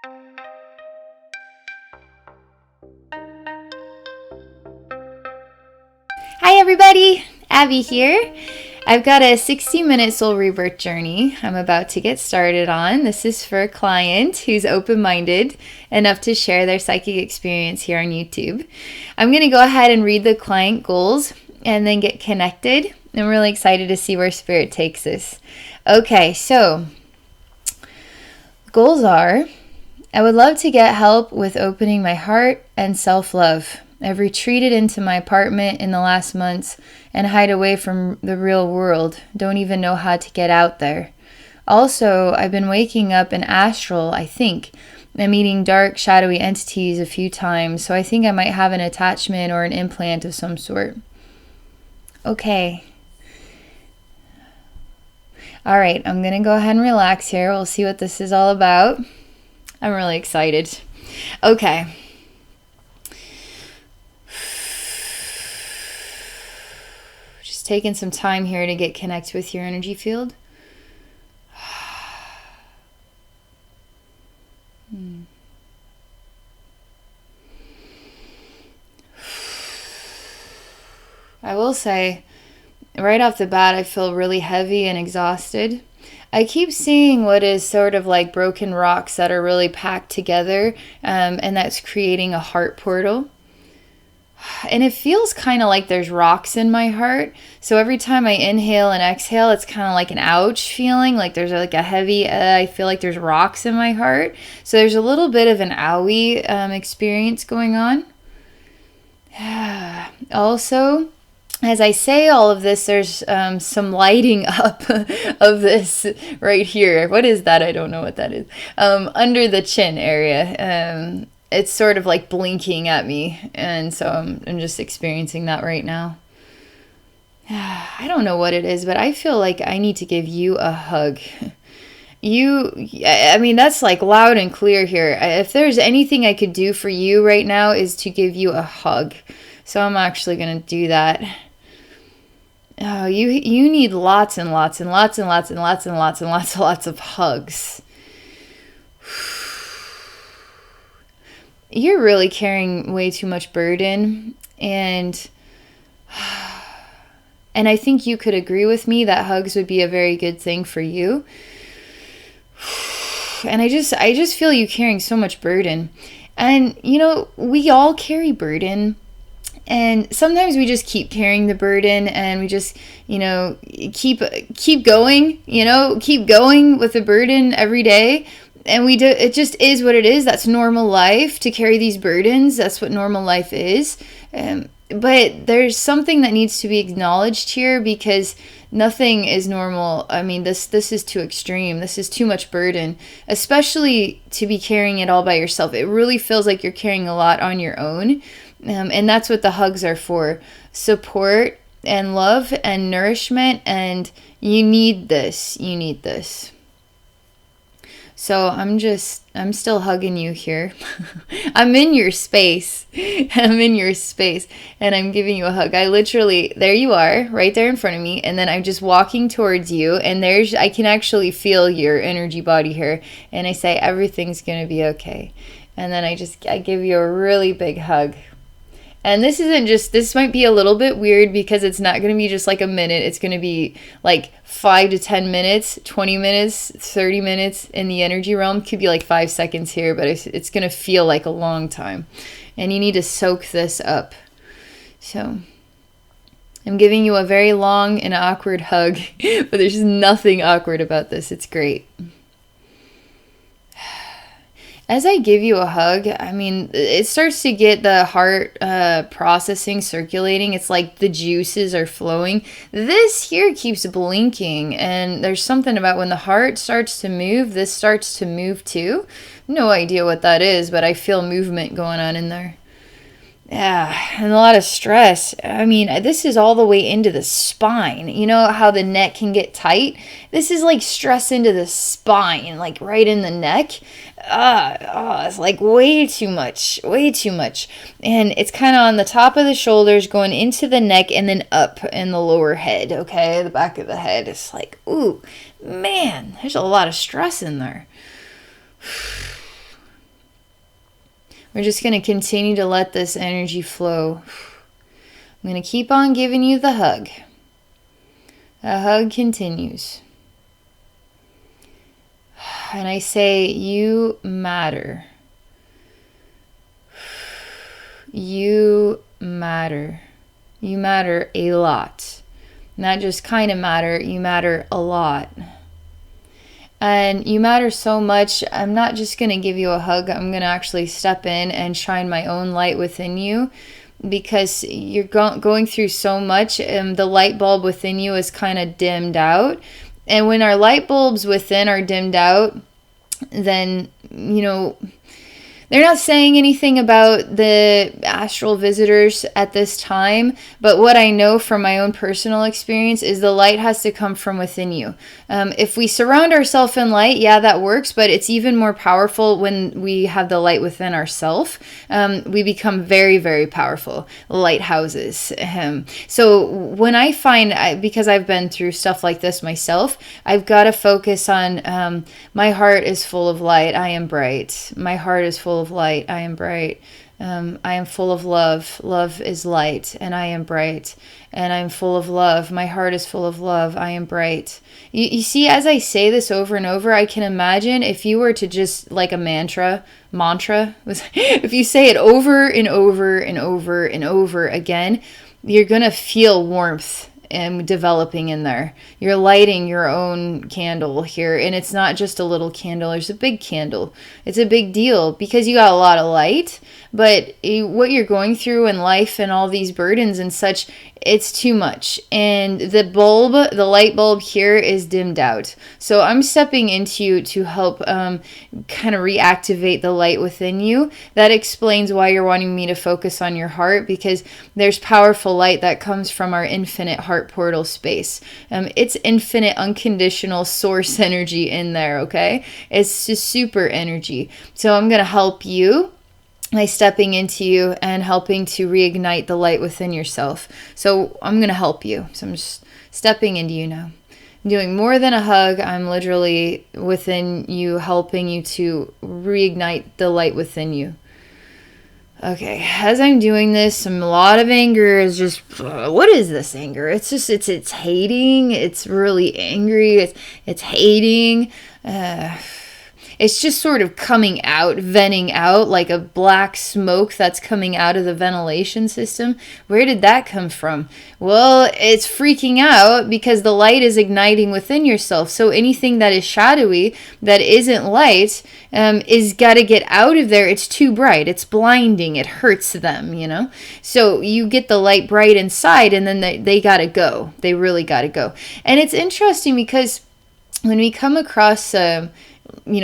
Hi everybody, Abby here. I've got a 60-minute soul rebirth journey I'm about to get started on. This is for a client who's open-minded enough to share their psychic experience here on YouTube. I'm going to go ahead and read the client goals and then get connected. I'm really excited to see where Spirit takes us. Okay, so goals are, I would love to get help with opening my heart and self-love. I've retreated into my apartment in the last months and hide away from the real world. Don't even know how to get out there. Also, I've been waking up in astral, I think. I'm meeting dark, shadowy entities a few times, so I think I might have an attachment or an implant of some sort. Okay. All right, I'm going to go ahead and relax here. We'll see what this is all about. I'm really excited. Okay. Just taking some time here to get connected with your energy field. I will say, right off the bat, I feel really heavy and exhausted. I keep seeing what is sort of like broken rocks that are really packed together, and that's creating a heart portal. And it feels kind of like there's rocks in my heart. So every time I inhale and exhale, it's kind of like an ouch feeling, like there's like a heavy, I feel like there's rocks in my heart. So there's a little bit of an owie experience going on. Also, as I say all of this, there's some lighting up of this right here. What is that? I don't know what that is. Under the chin area. It's sort of like blinking at me. And so I'm just experiencing that right now. I don't know what it is, but I feel like I need to give you a hug. I mean, that's like loud and clear here. If there's anything I could do for you right now is to give you a hug. So I'm actually going to do that. Oh, you need lots and lots and lots and lots and lots and lots and lots and lots of hugs. You're really carrying way too much burden, and I think you could agree with me that hugs would be a very good thing for you. And I just feel you carrying so much burden. And you know, we all carry burden. And sometimes we just keep carrying the burden and we just, you know, keep going, you know, keep going with the burden every day. And it just is what it is. That's normal life, to carry these burdens. That's what normal life is. But there's something that needs to be acknowledged here, because nothing is normal. I mean, this is too extreme. This is too much burden, especially to be carrying it all by yourself. It really feels like you're carrying a lot on your own. And that's what the hugs are for. Support and love and nourishment. And you need this. You need this. So I'm still hugging you here. I'm in your space. I'm in your space. And I'm giving you a hug. I literally, there you are, right there in front of me. And then I'm just walking towards you. And I can actually feel your energy body here. And I say, everything's going to be okay. And then I give you a really big hug. And this might be a little bit weird, because it's not going to be just like a minute. It's going to be like 5 to 10 minutes, 20 minutes, 30 minutes in the energy realm. Could be like 5 seconds here, but it's going to feel like a long time. And you need to soak this up. So I'm giving you a very long and awkward hug, but there's nothing awkward about this. It's great. As I give you a hug, I mean, it starts to get the heart processing, circulating. It's like the juices are flowing. This here keeps blinking, and there's something about when the heart starts to move, this starts to move too. No idea what that is, but I feel movement going on in there. Yeah, and a lot of stress. I mean, this is all the way into the spine. You know how the neck can get tight? This is like stress into the spine, like right in the neck. It's like way too much. And it's kind of on the top of the shoulders, going into the neck, and then up in the lower head, okay? The back of the head. It's like, ooh, man, there's a lot of stress in there. We're just going to continue to let this energy flow. I'm going to keep on giving you the hug. The hug continues. And I say, you matter. You matter. You matter a lot. Not just kind of matter, you matter a lot. And you matter so much, I'm not just going to give you a hug, I'm going to actually step in and shine my own light within you, because you're going through so much, and the light bulb within you is kind of dimmed out. And when our light bulbs within are dimmed out, then, they're not saying anything about the astral visitors at this time, but what I know from my own personal experience is the light has to come from within you. If we surround ourselves in light, yeah, that works, but it's even more powerful when we have the light within ourselves. We become very, very powerful lighthouses. So when I find, because I've been through stuff like this myself, I've got to focus on my heart is full of light. I am bright. My heart is full of light. I am bright. I am full of love. Love is light, and I am bright. And I'm full of love. My heart is full of love. I am bright. You see, as I say this over and over, I can imagine if you were to just, like a mantra, if you say it over and over and over and over again, you're going to feel warmth and developing in there. You're lighting your own candle here, and it's not just a little candle, there's a big candle. It's a big deal because you got a lot of light, but what you're going through in life and all these burdens and such, it's too much. And the light bulb here is dimmed out. So I'm stepping into you to help kind of reactivate the light within you. That explains why you're wanting me to focus on your heart, because there's powerful light that comes from our infinite heart portal space. It's infinite, unconditional source energy in there, okay? It's just super energy. So I'm going to help you by stepping into you and helping to reignite the light within yourself. So I'm going to help you. So I'm just stepping into you now. I'm doing more than a hug. I'm literally within you, helping you to reignite the light within you. Okay, as I'm doing this, a lot of anger is just, what is this anger? It's just, it's hating. It's really angry. It's hating. It's just sort of coming out, venting out like a black smoke that's coming out of the ventilation system. Where did that come from? Well, it's freaking out because the light is igniting within yourself. So anything that is shadowy, that isn't light, is got to get out of there. It's too bright. It's blinding. It hurts them, So you get the light bright inside, and then they got to go. They really got to go. And it's interesting because when we come across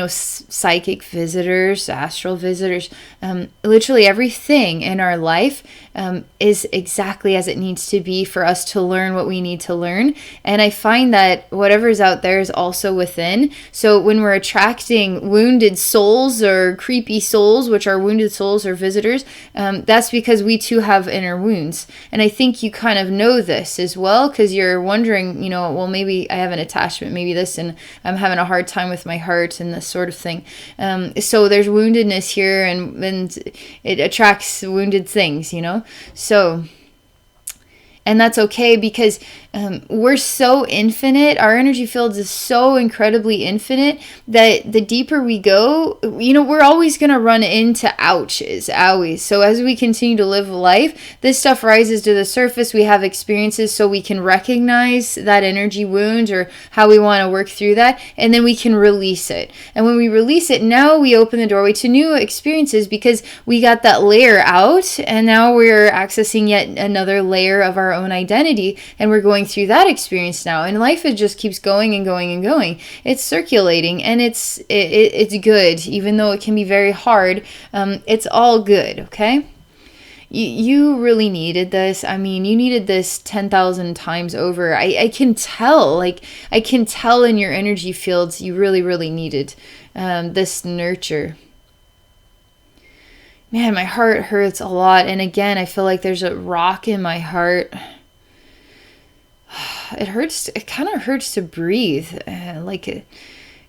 psychic visitors, astral visitors, literally everything in our life is exactly as it needs to be for us to learn what we need to learn. And I find that whatever's out there is also within. So when we're attracting wounded souls or creepy souls, which are wounded souls or visitors, that's because we too have inner wounds. And I think you kind of know this as well, because you're wondering, well, maybe I have an attachment, maybe this, and I'm having a hard time with my heart and this sort of thing. So there's woundedness here, and it attracts wounded things, So, and that's okay, because we're so infinite. Our energy fields is so incredibly infinite that the deeper we go, we're always going to run into ouches, owies. So as we continue to live life, this stuff rises to the surface. We have experiences so we can recognize that energy wound or how we want to work through that, and then we can release it. And when we release it, now we open the doorway to new experiences, because we got that layer out, and now we're accessing yet another layer of our own identity, and we're going through that experience now, and life, it just keeps going and going and going. It's circulating, and it's good, even though it can be very hard. It's all good, okay? You really needed this. I mean, you needed this 10,000 times over. I can tell, I can tell in your energy fields, you really, really needed this nurture. Man, my heart hurts a lot. And again, I feel like there's a rock in my heart. It hurts. It kind of hurts to breathe.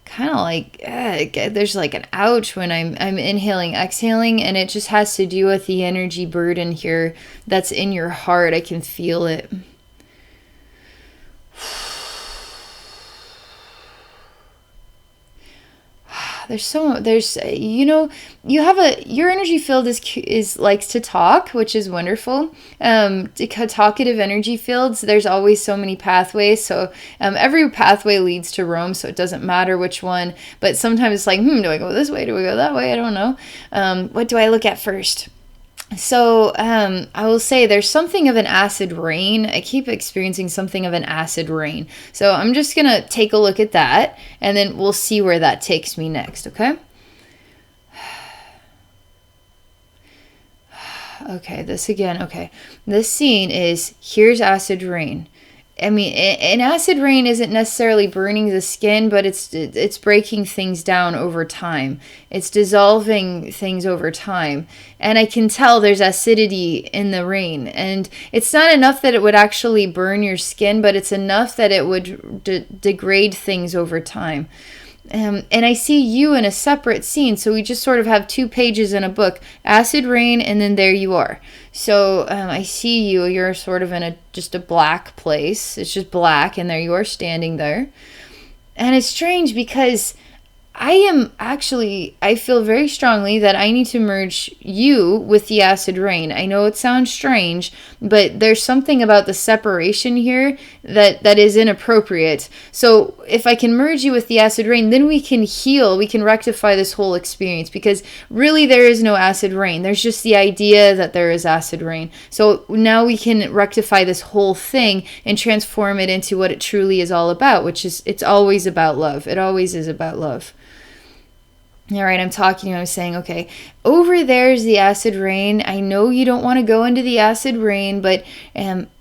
kind of like there's like an ouch when I'm inhaling, exhaling, and it just has to do with the energy burden here that's in your heart. I can feel it. There's you know, your energy field is likes to talk, which is wonderful. Talkative energy fields, there's always so many pathways, so every pathway leads to Rome, so it doesn't matter which one, but sometimes it's like, do I go this way, do I go that way, I don't know. What do I look at first? So I will say there's something of an acid rain. I keep experiencing something of an acid rain. So I'm just going to take a look at that, and then we'll see where that takes me next, okay? Okay, this again. Okay, this scene is, here's acid rain. I mean, an acid rain isn't necessarily burning the skin, but it's breaking things down over time. It's dissolving things over time. And I can tell there's acidity in the rain. And it's not enough that it would actually burn your skin, but it's enough that it would degrade things over time. And I see you in a separate scene, so we just sort of have 2 pages in a book, acid rain, and then there you are. So I see you, you're sort of in just a black place, it's just black, and there you are standing there. And it's strange because I feel very strongly that I need to merge you with the acid rain. I know it sounds strange, but there's something about the separation here that is inappropriate. So if I can merge you with the acid rain, then we can heal, we can rectify this whole experience, because really there is no acid rain. There's just the idea that there is acid rain. So now we can rectify this whole thing and transform it into what it truly is all about, which is, it's always about love. It always is about love. All right, I'm talking to you, I'm saying, okay, over there's the acid rain. I know you don't want to go into the acid rain, but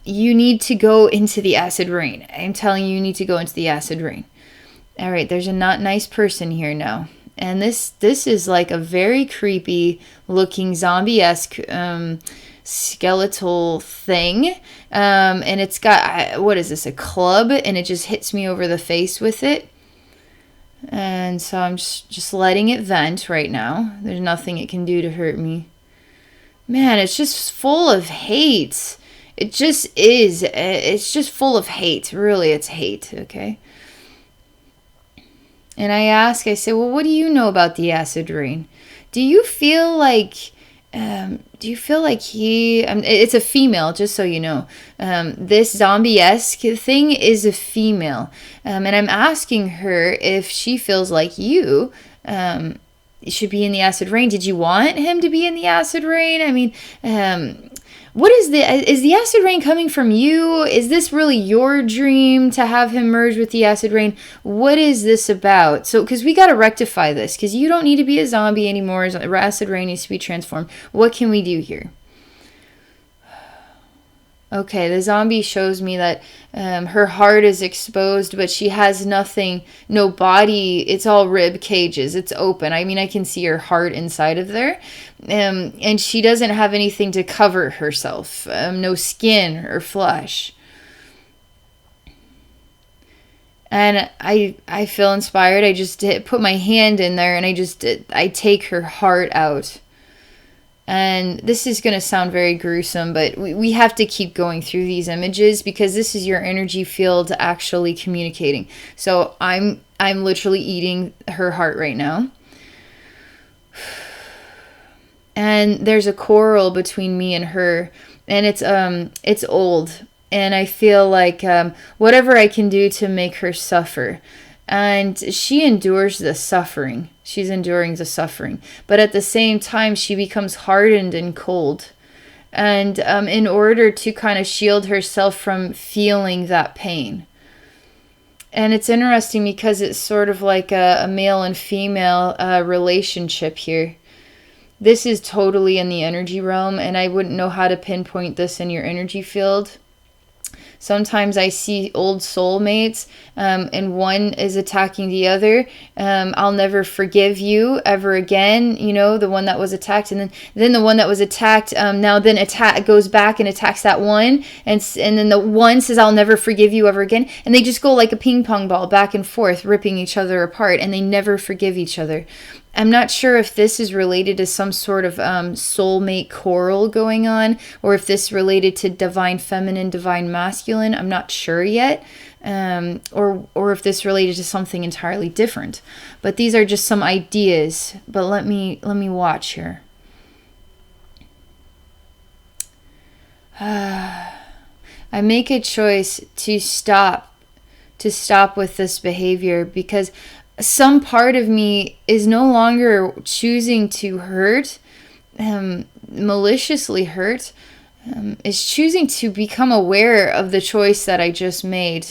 you need to go into the acid rain. I'm telling you, you need to go into the acid rain. All right, there's a not nice person here now. And this is like a very creepy looking zombie-esque skeletal thing. And it's got, what is this, a club? And it just hits me over the face with it. And so I'm just letting it vent right now. There's nothing it can do to hurt me. Man, it's just full of hate. It just is. It's just full of hate. Really, it's hate, okay? And I say, well, what do you know about the acid rain? Do you feel like he, it's a female, just so you know. This zombie-esque thing is a female. And I'm asking her if she feels like you should be in the acid rain. Did you want him to be in the acid rain? I mean, what is the acid rain coming from you? Is this really your dream to have him merge with the acid rain? What is this about? So, because we got to rectify this, because you don't need to be a zombie anymore. Acid rain needs to be transformed. What can we do here? Okay, the zombie shows me that her heart is exposed, but she has nothing, no body. It's all rib cages. It's open. I mean, I can see her heart inside of there. And she doesn't have anything to cover herself. No skin or flesh. And I feel inspired. I just put my hand in there and I take her heart out. And this is going to sound very gruesome, but we have to keep going through these images because this is your energy field actually communicating. So I'm literally eating her heart right now. And there's a quarrel between me and her, and it's old. And I feel like whatever I can do to make her suffer. And she endures the suffering. She's enduring the suffering. But at the same time, she becomes hardened and cold. And in order to kind of shield herself from feeling that pain. And it's interesting because it's sort of like a male and female relationship here. This is totally in the energy realm, and I wouldn't know how to pinpoint this in your energy field. Sometimes I see old soulmates, and one is attacking the other. I'll never forgive you ever again. You know, the one that was attacked, and then the one that was attacked now then goes back and attacks that one, and then the one says, I'll never forgive you ever again. And they just go like a ping pong ball back and forth, ripping each other apart, and they never forgive each other. I'm not sure if this is related to some sort of soulmate quarrel going on, or if this is related to divine feminine, divine masculine. I'm not sure yet, or if this related to something entirely different. But these are just some ideas. But let me watch here. I make a choice to stop with this behavior, because some part of me is no longer choosing to hurt, maliciously hurt, is choosing to become aware of the choice that I just made.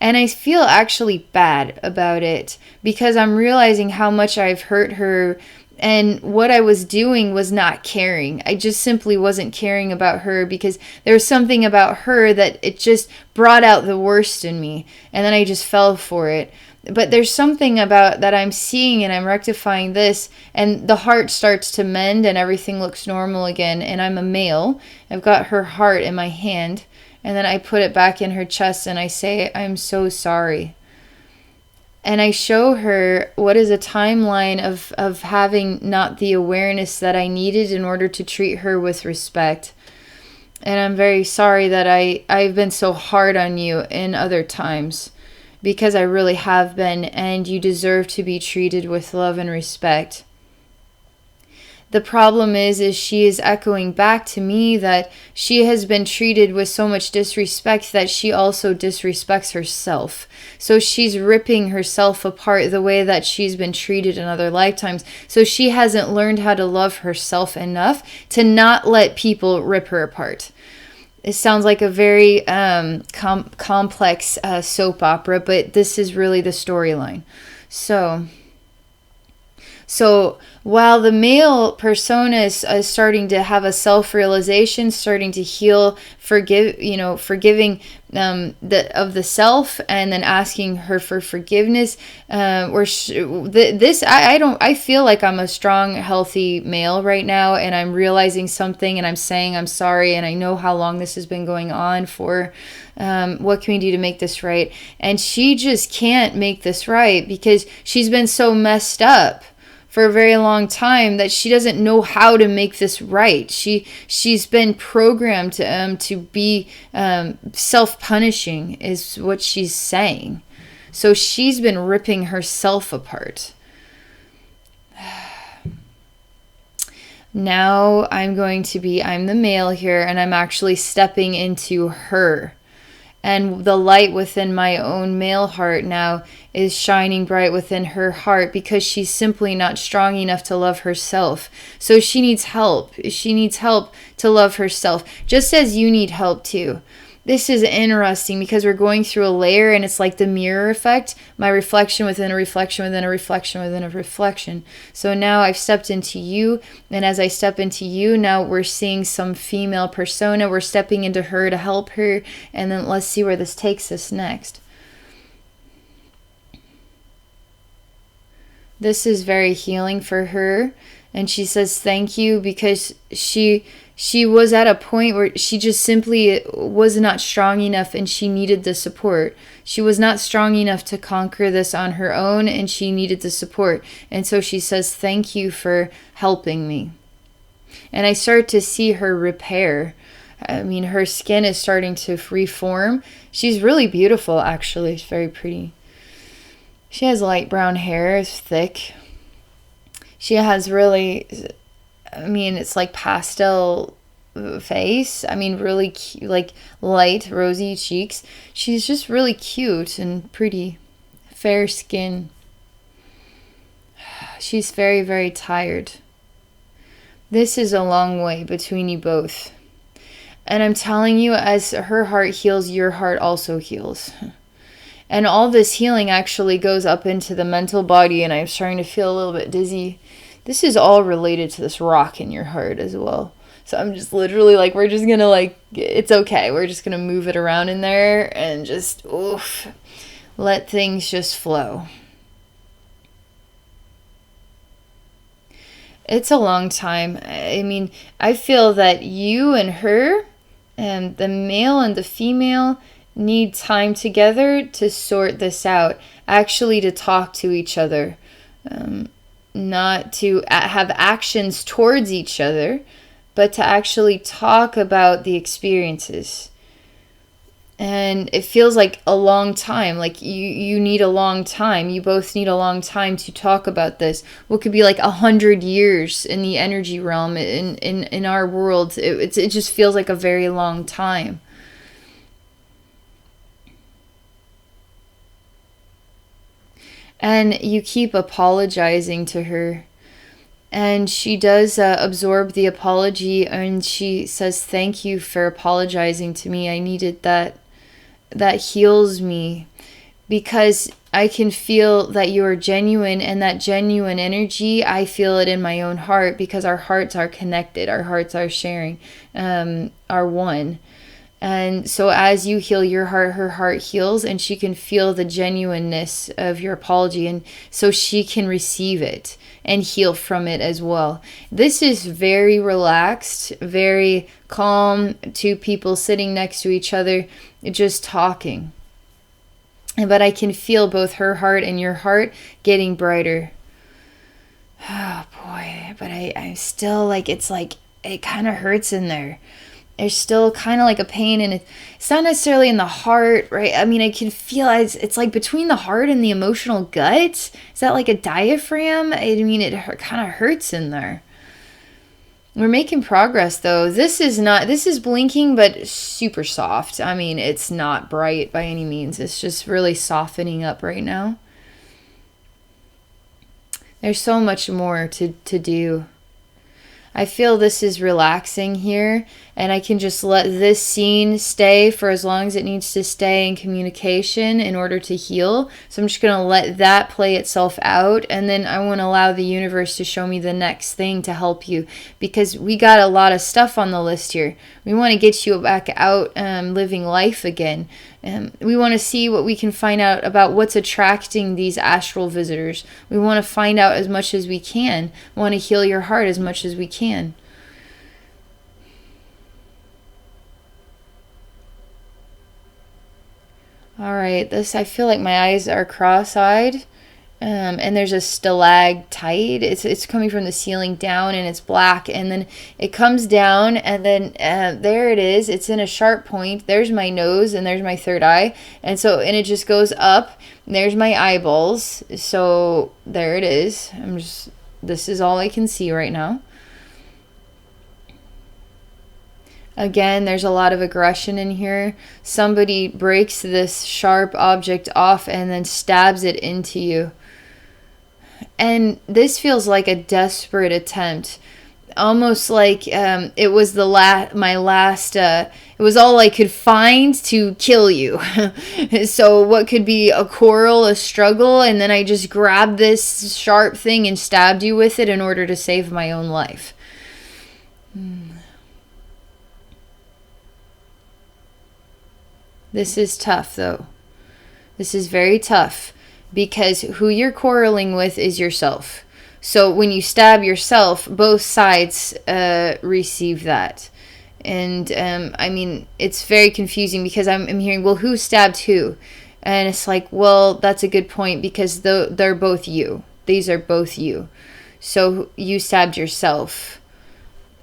And I feel actually bad about it, because I'm realizing how much I've hurt her, and what I was doing was not caring. I just simply wasn't caring about her, because there was something about her that it just brought out the worst in me, and then I just fell for it. But there's something about that I'm seeing, and I'm rectifying this, and the heart starts to mend, and everything looks normal again. And I'm a male. I've got her heart in my hand, and then I put it back in her chest, and I say, I'm so sorry. And I show her what is a timeline of having not the awareness that I needed in order to treat her with respect. And I'm very sorry that I've been so hard on you in other times, because I really have been, and you deserve to be treated with love and respect. The problem is she is echoing back to me that she has been treated with so much disrespect that she also disrespects herself. So she's ripping herself apart the way that she's been treated in other lifetimes. So she hasn't learned how to love herself enough to not let people rip her apart. It sounds like a very complex soap opera, but this is really the storyline. So while the male persona is starting to have a self-realization, starting to heal, forgiving of the self, and then asking her for forgiveness, I feel like I'm a strong, healthy male right now, and I'm realizing something, and I'm saying I'm sorry, and I know how long this has been going on for. What can we do to make this right? And she just can't make this right, because she's been so messed up for a very long time that she doesn't know how to make this right. She's been programmed to be self-punishing, is what she's saying. So she's been ripping herself apart. Now I'm the male here, and I'm actually stepping into her. And the light within my own male heart now is shining bright within her heart, because she's simply not strong enough to love herself. So she needs help. She needs help to love herself, just as you need help too. This is interesting, because we're going through a layer, and it's like the mirror effect. My reflection within a reflection within a reflection within a reflection. So now I've stepped into you, and as I step into you, now we're seeing some female persona. We're stepping into her to help her, and then let's see where this takes us next. This is very healing for her, and she says thank you, because she was at a point where she just simply was not strong enough, and she needed the support. She was not strong enough to conquer this on her own, and she needed the support. And so she says, thank you for helping me. And I start to see her repair. I mean, her skin is starting to reform. She's really beautiful, actually. She's very pretty. She has light brown hair, it's thick. She has really, it's like pastel face. Really like light, rosy cheeks. She's just really cute and pretty. Fair skin. She's very, very tired. This is a long way between you both. And I'm telling you, as her heart heals, your heart also heals. And all this healing actually goes up into the mental body, and I'm starting to feel a little bit dizzy. This is all related to this rock in your heart as well. So I'm just literally like, we're just gonna like, it's okay. We're just gonna move it around in there and just, oof, let things just flow. It's a long time. I mean, I feel that you and her, and the male and the female, need time together to sort this out, actually to talk to each other, not to have actions towards each other, but to actually talk about the experiences. And it feels like a long time, like you need a long time, you both need a long time to talk about this. What could be like 100 years in the energy realm, in our world, it just feels like a very long time. And you keep apologizing to her, and she does absorb the apology, and she says, thank you for apologizing to me. I needed that. That heals me, because I can feel that you are genuine, and that genuine energy, I feel it in my own heart, because our hearts are connected, our hearts are sharing, are one. And so as you heal your heart, her heart heals, and she can feel the genuineness of your apology, and so she can receive it and heal from it as well. This is very relaxed, very calm, two people sitting next to each other, just talking. But I can feel both her heart and your heart getting brighter. Oh boy, but I'm still like, it's like, it kind of hurts in there. There's still kind of like a pain, and it's not necessarily in the heart, right? I mean, I can feel it's like between the heart and the emotional gut. Is that like a diaphragm? I mean, it kind of hurts in there. We're making progress though. This is blinking, but super soft. I mean, it's not bright by any means. It's just really softening up right now. There's so much more to do. I feel this is relaxing here, and I can just let this scene stay for as long as it needs to stay in communication in order to heal. So I'm just going to let that play itself out, and then I want to allow the universe to show me the next thing to help you, because we got a lot of stuff on the list here. We want to get you back out living life again. We want to see what we can find out about what's attracting these astral visitors. We want to find out as much as we can. We want to heal your heart as much as we can. All right, I feel like my eyes are cross-eyed. And there's a stalactite. It's coming from the ceiling down, and it's black, and then it comes down, and then there it is. It's in a sharp point. There's my nose, and there's my third eye, and it just goes up. There's my eyeballs. So there it is. This is all I can see right now. Again, there's a lot of aggression in here. Somebody breaks this sharp object off and then stabs it into you. And this feels like a desperate attempt, almost like it was my last. It was all I could find to kill you. So what could be a quarrel, a struggle, and then I just grabbed this sharp thing and stabbed you with it in order to save my own life. This is tough, though. This is very tough. Because who you're quarreling with is yourself. So when you stab yourself, both sides receive that. And I mean, it's very confusing, because I'm hearing, well, who stabbed who? And it's like, well, that's a good point, because they're both you. These are both you. So you stabbed yourself.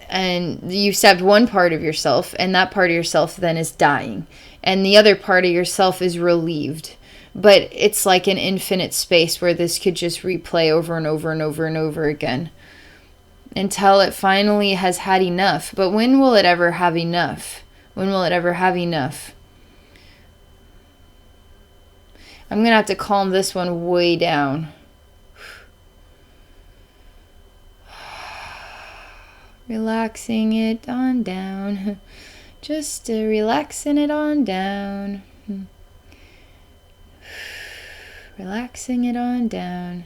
And you stabbed one part of yourself, and that part of yourself then is dying. And the other part of yourself is relieved. But it's like an infinite space where this could just replay over and over and over and over again until it finally has had enough. But when will it ever have enough? When will it ever have enough? I'm going to have to calm this one way down. Relaxing it on down. Just relaxing it on down. Relaxing it on down.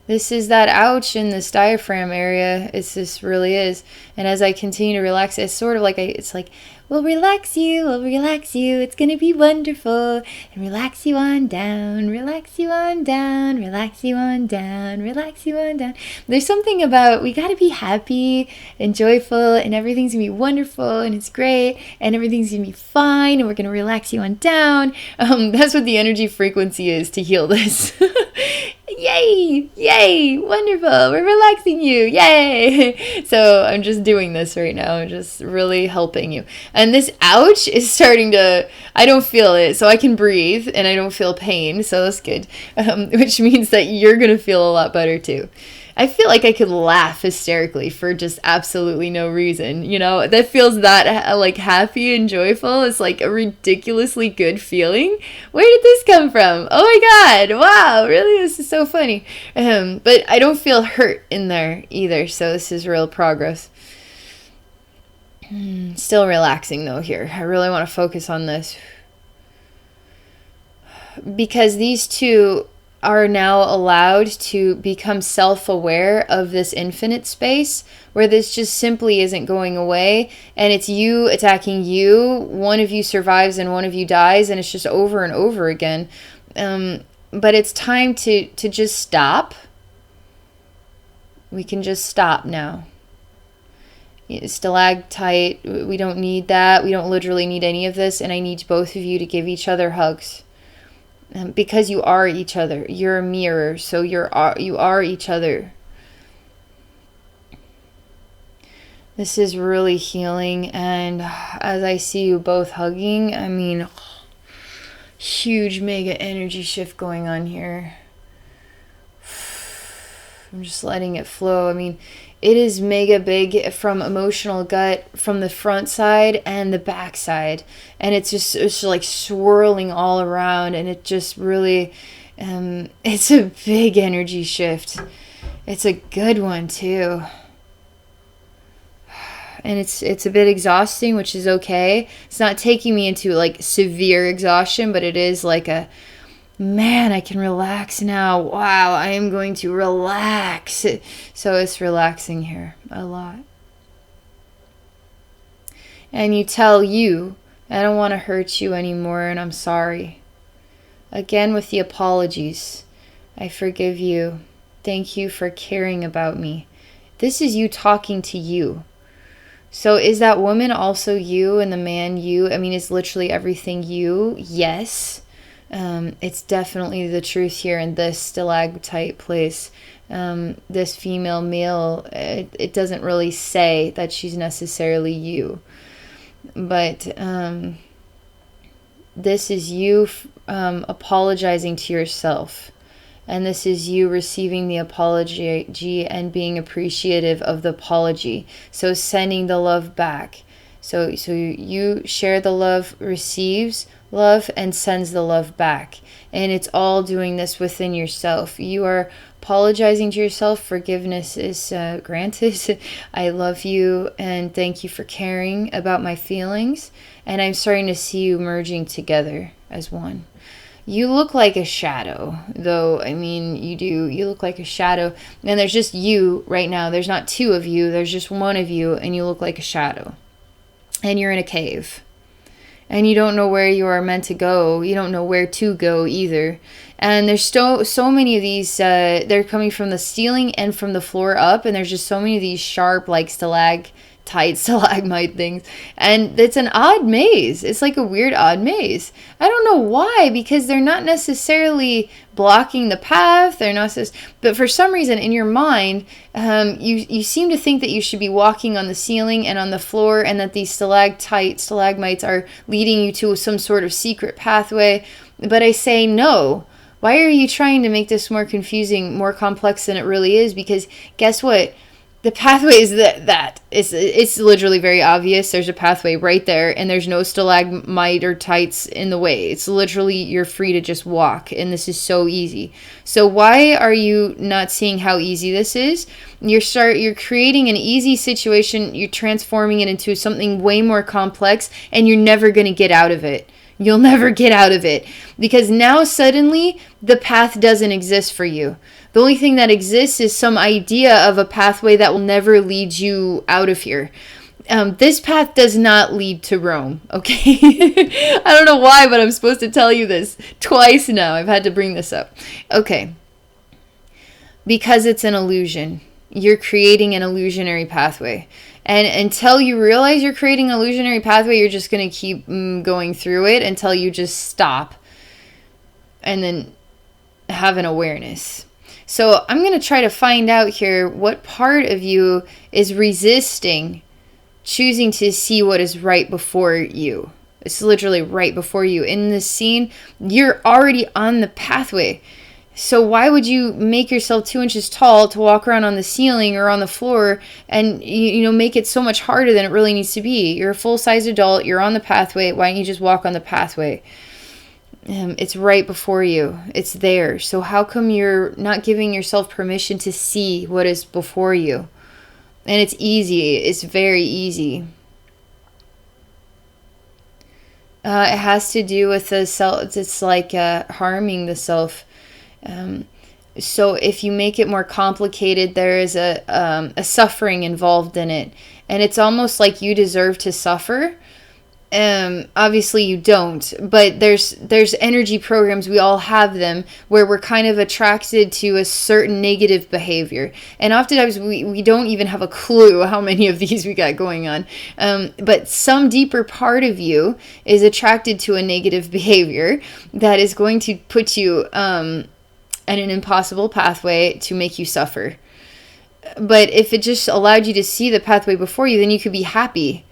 This is that ouch in this diaphragm area. This really is. And as I continue to relax, it's sort of like it's like, we'll relax you, it's gonna be wonderful. And relax you on down, relax you on down, relax you on down, relax you on down. There's something about, we gotta be happy and joyful, and everything's gonna be wonderful, and it's great, and everything's gonna be fine, and we're gonna relax you on down. That's what the energy frequency is to heal this. Yay! Yay! Wonderful! We're relaxing you! Yay! So I'm just doing this right now. I'm just really helping you. And this ouch is starting to, I don't feel it, so I can breathe and I don't feel pain, so that's good. Which means that you're going to feel a lot better too. I feel like I could laugh hysterically for just absolutely no reason. You know, that feels that like happy and joyful. It's like a ridiculously good feeling. Where did this come from? Oh my God. Wow. Really? This is so funny. But I don't feel hurt in there either. So this is real progress. Still relaxing though here. I really want to focus on this. Because these two are now allowed to become self-aware of this infinite space where this just simply isn't going away, and it's you attacking you. One of you survives and one of you dies, and it's just over and over again. But it's time to just stop. We can just stop now. Stalactite, we don't need that. We don't literally need any of this, and I need both of you to give each other hugs. Because you are each other. You're a mirror, so you are each other. This is really healing, and as I see you both hugging, I mean, huge mega energy shift going on here. I'm just letting it flow. I mean, it is mega big from emotional gut, from the front side and the back side. And it's just like swirling all around. And it just really, it's a big energy shift. It's a good one too. And it's a bit exhausting, which is okay. It's not taking me into like severe exhaustion, but it is like a, man, I can relax now. Wow, I am going to relax. So it's relaxing here a lot. And you tell you, I don't want to hurt you anymore, and I'm sorry. Again with the apologies. I forgive you. Thank you for caring about me. This is you talking to you. So is that woman also you, and the man you? I mean, is literally everything you? Yes. It's definitely the truth here in this stalactite place. This female male, it doesn't really say that she's necessarily you. But this is you apologizing to yourself. And this is you receiving the apology and being appreciative of the apology. So sending the love back. So you share the love, receives love, and sends the love back. And it's all doing this within yourself. You are apologizing to yourself. Forgiveness is granted. I love you and thank you for caring about my feelings. And I'm starting to see you merging together as one. You look like a shadow, though. I mean, you do. You look like a shadow. And there's just you right now. There's not two of you. There's just one of you, and you look like a shadow. And you're in a cave. And you don't know where you are meant to go. You don't know where to go either. And there's so many of these, they're coming from the ceiling and from the floor up. And there's just so many of these sharp, like stalagmite things. And it's an odd maze. It's like a weird odd maze. I don't know why, because they're not necessarily blocking the path. They're not, but for some reason in your mind, you seem to think that you should be walking on the ceiling and on the floor, and that these stalagmites are leading you to some sort of secret pathway. But I say no. Why are you trying to make this more confusing, more complex than it really is? Because guess what? The pathway is that. It's literally very obvious. There's a pathway right there, and there's no stalagmite or tights in the way. It's literally, you're free to just walk, and this is so easy. So why are you not seeing how easy this is? You're creating an easy situation. You're transforming it into something way more complex, and you're never going to get out of it. You'll never get out of it, because now suddenly the path doesn't exist for you. The only thing that exists is some idea of a pathway that will never lead you out of here. This path does not lead to Rome, okay? I don't know why, but I'm supposed to tell you this twice now. I've had to bring this up. Okay. Because it's an illusion. You're creating an illusionary pathway. And until you realize you're creating an illusionary pathway, you're just going to keep going through it until you just stop and then have an awareness. So I'm going to try to find out here what part of you is resisting choosing to see what is right before you. It's literally right before you. In this scene, you're already on the pathway. So why would you make yourself 2 inches tall to walk around on the ceiling or on the floor and, you know, make it so much harder than it really needs to be? You're a full-size adult. You're on the pathway. Why don't you just walk on the pathway? It's right before you. It's there. So how come you're not giving yourself permission to see what is before you? And it's easy. It's very easy. It has to do with the self. It's like harming the self. So if you make it more complicated, there is a suffering involved in it. And it's almost like you deserve to suffer. Obviously you don't, but there's energy programs, we all have them, where we're kind of attracted to a certain negative behavior. And oftentimes we don't even have a clue how many of these we got going on. But some deeper part of you is attracted to a negative behavior that is going to put you in an impossible pathway to make you suffer. But if it just allowed you to see the pathway before you, then you could be happy.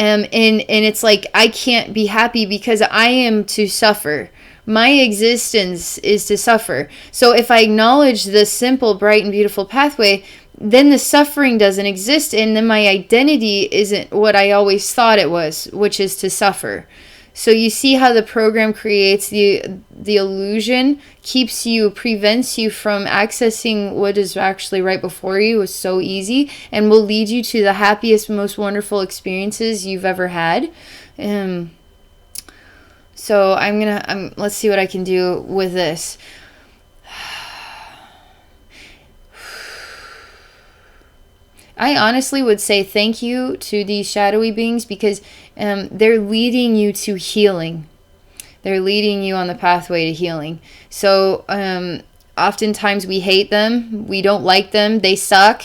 And it's like, I can't be happy because I am to suffer. My existence is to suffer. So if I acknowledge the simple, bright, and beautiful pathway, then the suffering doesn't exist. And then my identity isn't what I always thought it was, which is to suffer. So you see how the program creates the illusion, prevents you from accessing what is actually right before you. Is so easy, and will lead you to the happiest, most wonderful experiences you've ever had. So let's see what I can do with this. I honestly would say thank you to these shadowy beings, because they're leading you to healing. They're leading you on the pathway to healing. So oftentimes we hate them. We don't like them. They suck.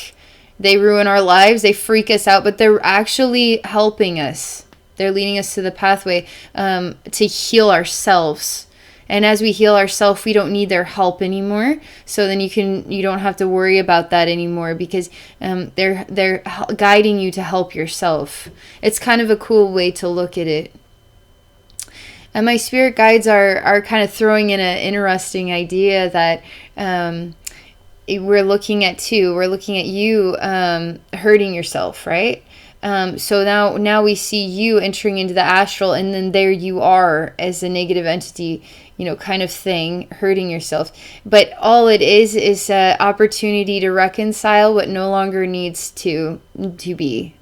They ruin our lives. They freak us out. But they're actually helping us. They're leading us to the pathway to heal ourselves. And as we heal ourselves, we don't need their help anymore. So then you don't have to worry about that anymore, because they're guiding you to help yourself. It's kind of a cool way to look at it. And my spirit guides are kind of throwing in an interesting idea that we're looking at too. We're looking at you hurting yourself, right? So now we see you entering into the astral, and then there you are as a negative entity, kind of thing, hurting yourself. But all it is an opportunity to reconcile what no longer needs to be.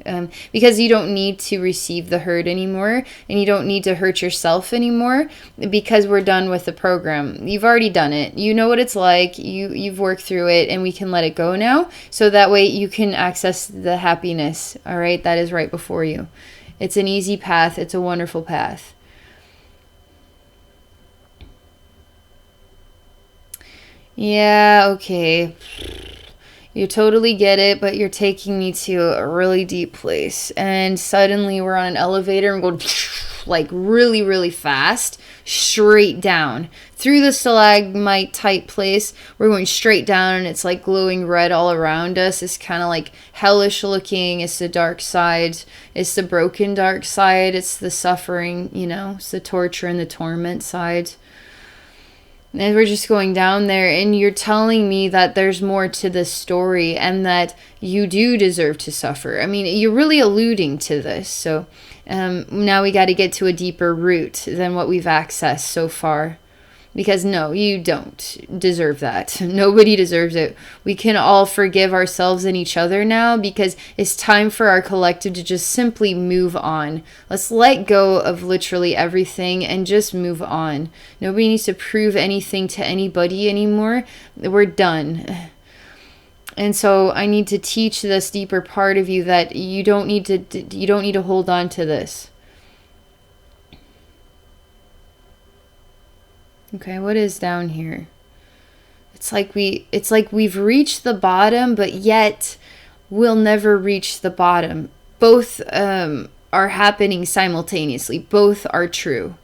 Because you don't need to receive the hurt anymore, and you don't need to hurt yourself anymore, because we're done with the program. You've already done it. You know what it's like. You've worked through it, and we can let it go now. So that way you can access the happiness, all right, that is right before you. It's an easy path. It's a wonderful path. Yeah, okay. You totally get it, but you're taking me to a really deep place. And suddenly we're on an elevator and going like really, really fast, straight down. Through the stalagmite type place, we're going straight down, and it's like glowing red all around us. It's kind of like hellish looking. It's the dark side. It's the broken dark side. It's the suffering, it's the torture and the torment side. And we're just going down there, and you're telling me that there's more to this story, and that you do deserve to suffer. I mean, you're really alluding to this. So now we got to get to a deeper root than what we've accessed so far. Because no, you don't deserve that. Nobody deserves it. We can all forgive ourselves and each other now, because it's time for our collective to just simply move on. Let's let go of literally everything and just move on. Nobody needs to prove anything to anybody anymore. We're done. And so I need to teach this deeper part of you that you don't need to hold on to this. Okay, what is down here? It's like we've reached the bottom, but yet we'll never reach the bottom. Both are happening simultaneously. Both are true.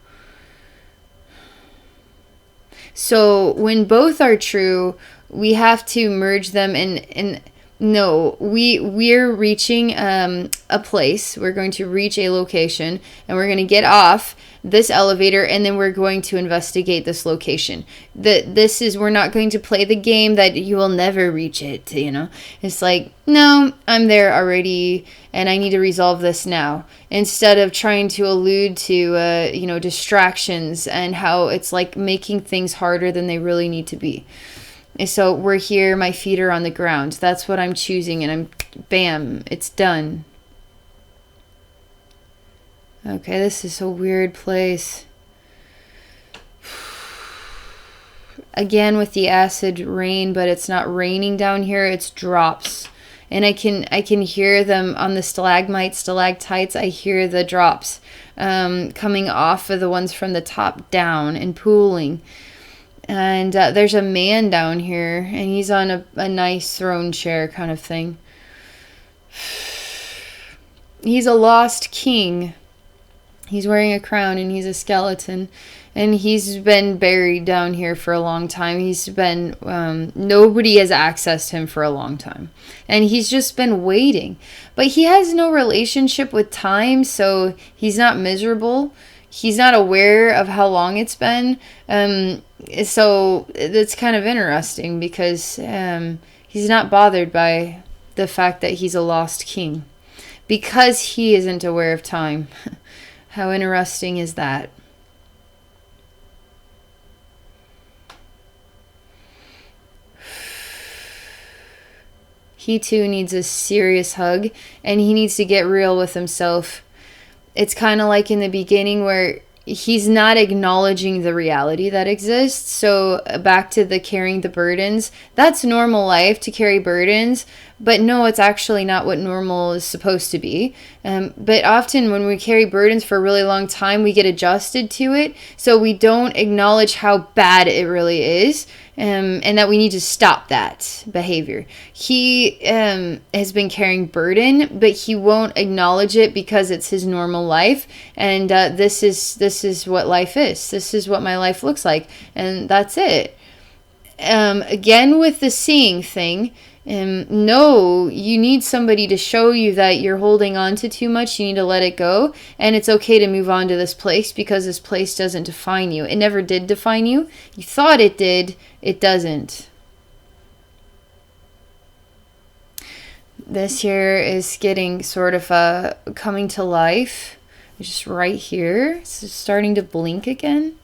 So when both are true, we have to merge them and no, we're reaching a place. We're going to reach a location, and we're going to get off this elevator, and then we're going to investigate this location. We're not going to play the game that you will never reach it, you know. It's like, no, I'm there already, and I need to resolve this now, instead of trying to allude to distractions and how it's like making things harder than they really need to be. And so we're here, my feet are on the ground. That's what I'm choosing, and bam, it's done. Okay, this is a weird place. Again with the acid rain, but it's not raining down here, it's drops. And I can hear them on the stalagmites, stalactites. I hear the drops coming off of the ones from the top down and pooling. And there's a man down here, and he's on a nice throne chair kind of thing. He's a lost king. He's wearing a crown, and he's a skeleton. And he's been buried down here for a long time. He's been, nobody has accessed him for a long time. And he's just been waiting. But he has no relationship with time, so he's not miserable. He's not aware of how long it's been. So it's kind of interesting, because he's not bothered by the fact that he's a lost king, because he isn't aware of time. How interesting is that? He too needs a serious hug, and he needs to get real with himself. It's kind of like in the beginning where he's not acknowledging the reality that exists. So back to the carrying the burdens. That's normal life, to carry burdens. But no, it's actually not what normal is supposed to be. But often when we carry burdens for a really long time, we get adjusted to it. So we don't acknowledge how bad it really is. And that we need to stop that behavior. He has been carrying burden, but he won't acknowledge it because it's his normal life. And this is what life is. This is what my life looks like. And that's it. Again, with the seeing thing, no, you need somebody to show you that you're holding on to too much. You need to let it go. And it's okay to move on to this place, because this place doesn't define you. It never did define you. You thought it did. It doesn't. This here is getting sort of coming to life. Just right here. It's just starting to blink again.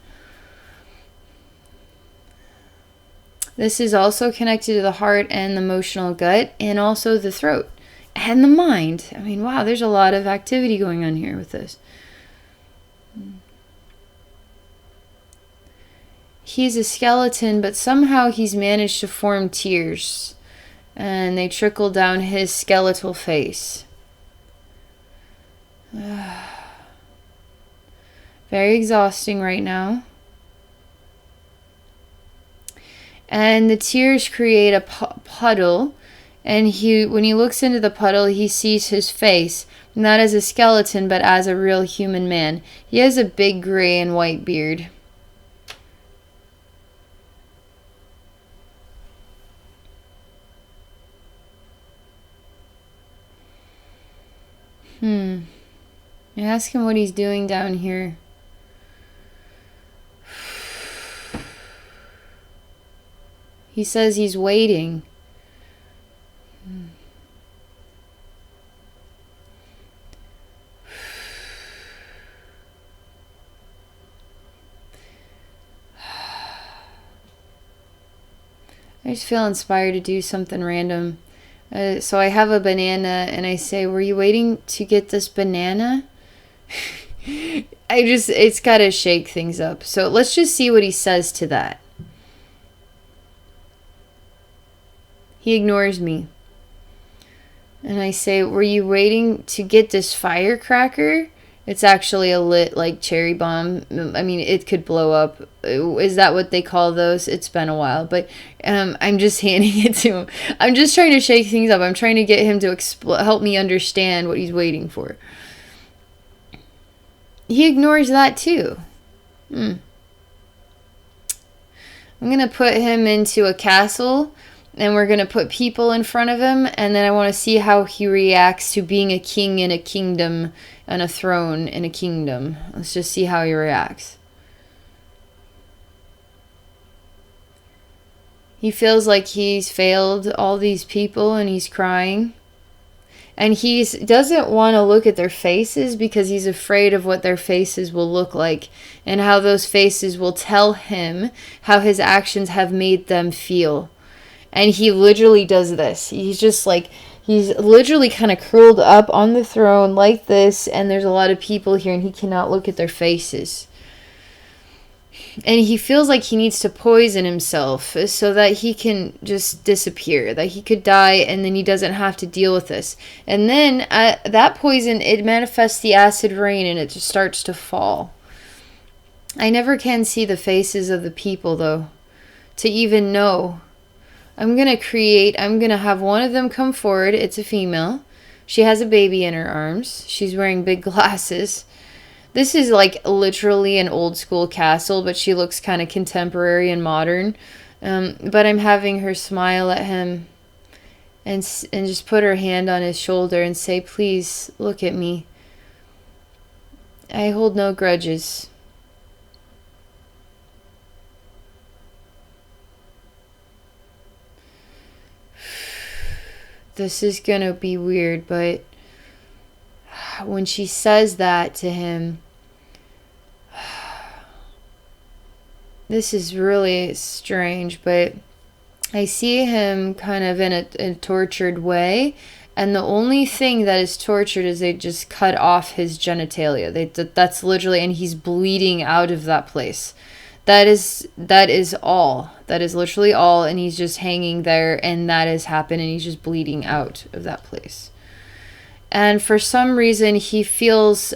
This is also connected to the heart and the emotional gut, and also the throat and the mind. I mean, wow, there's a lot of activity going on here with this. He's a skeleton, but somehow he's managed to form tears, and they trickle down his skeletal face. Very exhausting right now. And the tears create a puddle. And when he looks into the puddle, he sees his face. Not as a skeleton, but as a real human man. He has a big gray and white beard. I ask him what he's doing down here. He says he's waiting. I just feel inspired to do something random. So I have a banana and I say, were you waiting to get this banana? It's got to shake things up. So let's just see what he says to that. He ignores me. And I say, were you waiting to get this firecracker? It's actually a lit, like, cherry bomb. I mean, it could blow up. Is that what they call those? It's been a while. But I'm just handing it to him. I'm just trying to shake things up. I'm trying to get him to help me understand what he's waiting for. He ignores that too. I'm going to put him into a castle. And we're going to put people in front of him. And then I want to see how he reacts to being a king in a kingdom. On a throne in a kingdom. Let's just see how he reacts. He feels like he's failed all these people and he's crying. And he doesn't want to look at their faces because he's afraid of what their faces will look like and how those faces will tell him how his actions have made them feel. And he literally does this. He's literally kind of curled up on the throne like this, and there's a lot of people here, and he cannot look at their faces. And he feels like he needs to poison himself so that he can just disappear, that he could die, and then he doesn't have to deal with this. And then that poison, it manifests the acid rain, and it just starts to fall. I never can see the faces of the people, though, to even know. I'm going to have one of them come forward. It's a female. She has a baby in her arms. She's wearing big glasses. This is like literally an old school castle, but she looks kind of contemporary and modern. But I'm having her smile at him and just put her hand on his shoulder and say, please look at me. I hold no grudges. This is going to be weird, but when she says that to him, this is really strange, but I see him kind of in a tortured way, and the only thing that is tortured is they just cut off his genitalia. That's literally, and he's bleeding out of that place. That is all. That is literally all, and he's just hanging there, and that has happened, and he's just bleeding out of that place. And for some reason, he feels